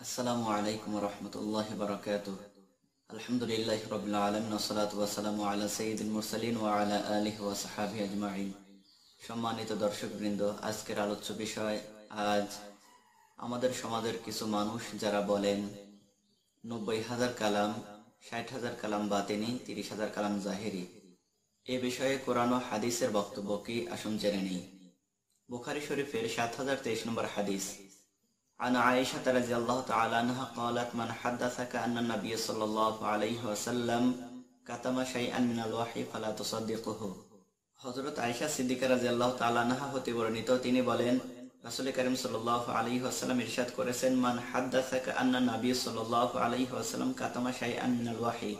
আসসালামু আলাইকুম রহমতুল্লাহ বারাকাতুহ। আলহামদুলিল্লাহ রাব্বিল আলামিন ওয়াসসালাতু ওয়াসসালামু আলা সাইয়্যিদিল মুরসালিন ওয়া আলা আলিহি ওয়া সাহবিহি আজমাইন। সম্মানিত দর্শকবৃন্দ, আজকের আলোচ্য বিষয়, আজ আমাদের সমাজের কিছু মানুষ যারা বলেন 90,000 কালাম, 60,000 কালাম বাতিনি, 30,000 কালাম জাহেরি। এ বিষয়ে কোরআন ও হাদিসের বক্তব্য কি, আসুন জেনে নিই। বুখারী শরীফের 7023 নম্বর হাদিস, عن عائشة رضي الله تعالى عنها قالت من حدثك أن النبي صلى الله عليه وسلم كتم شيئا من الوحي فلا تصدقه। হযরত আয়েশা সিদ্দিকা রাদিয়াল্লাহু তাআলা আনহা হতে বর্ণিত, তিনি বলেন, রাসূল কারীম সাল্লাল্লাহু আলাইহি ওয়াসাল্লাম ইরশাদ করেছেন, মান হাদাসাকা আন্না নবী সাল্লাল্লাহু আলাইহি ওয়াসাল্লাম কাতামা শাইআন মিনাল ওয়াহী,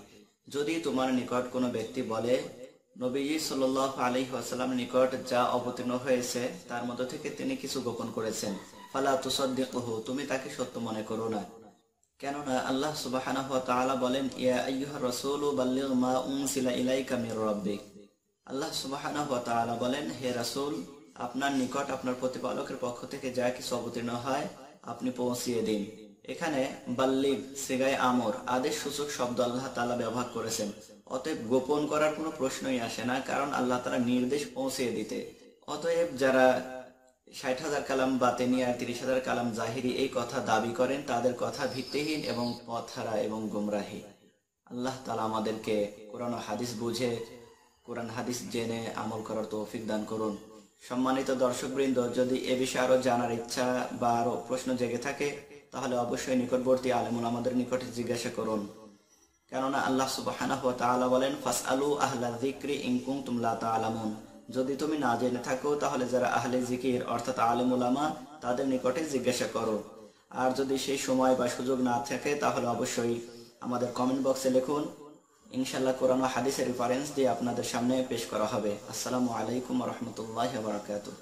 যদি তোমার নিকট কোনো ব্যক্তি বলে নবীজি সাল্লাল্লাহু আলাইহি ওয়াসাল্লাম নিকট যা অবতীর্ণ হয়েছে তার মধ্যে থেকে তিনি কিছু গোপন করেছেন, ফালা তুসাদ্দিকুহু, তুমি তাকে সত্য মনে করো না। কেননা আল্লাহ সুবহানাহু ওয়া তাআলা বলেন, ইয়া আইয়ুহার রাসূলু বাল্লিগ মা উনসিলা ইলাইকা মির রাব্বিক। আল্লাহ সুবহানাহু ওয়া তাআলা বলেন, হে রাসূল, আপনার নিকট আপনার প্রতিপালকের পক্ষ থেকে যা কিছু অবতীর্ণ হয় আপনি পৌঁছিয়ে দিন। এখানে বাল্লিগ সিগায়ে আমর, আদেশ সূচক শব্দ আল্লাহ তাআলা ব্যবহার করেছেন। অতএব গোপন করার কোনো প্রশ্নই আসে না, কারণ আল্লাহ তাআলা নির্দেশ পৌঁছিয়ে দিতে। অতএব যারা 60,000 কালাম বাতিনি আর 30,000 কালাম জাহিরি এই কথা দাবি করেন, তাদের কথা ভিত্তিহীন এবং পথহারা এবং গুমরাহী। আল্লাহ তাআলা আমাদেরকে কোরআন ও হাদিস বুঝে, কোরআন হাদিস জেনে আমল করার তৌফিক দান করুন। সম্মানিত দর্শকবৃন্দ, যদি এ বিষয়ে আরো জানার ইচ্ছা বা আরো প্রশ্ন জেগে থাকে তাহলে অবশ্যই নিকটবর্তী আলেম ওলামাদের নিকটে জিজ্ঞাসা করুন। কেননা আল্লাহ সুবহানাহু ওয়া তাআলা বলেন, ফাসআলু আহলা যিকরি ইন কুনতুম লা তা'লামুন, যদি তুমি না জেনে থাকো তাহলে যারা আহলে জিকির অর্থাৎ আলেম উলামা তাদের নিকটে জিজ্ঞাসা করো। আর যদি সেই সময় বা সুযোগ না থাকে তাহলে অবশ্যই আমাদের কমেন্ট বক্সে লিখুন, ইনশাআল্লাহ কোরআন ও হাদিসের রেফারেন্স দিয়ে আপনাদের সামনে পেশ করা হবে। আসসালামু আলাইকুম ওয়া রাহমাতুল্লাহি ওয়া বারাকাতুহু।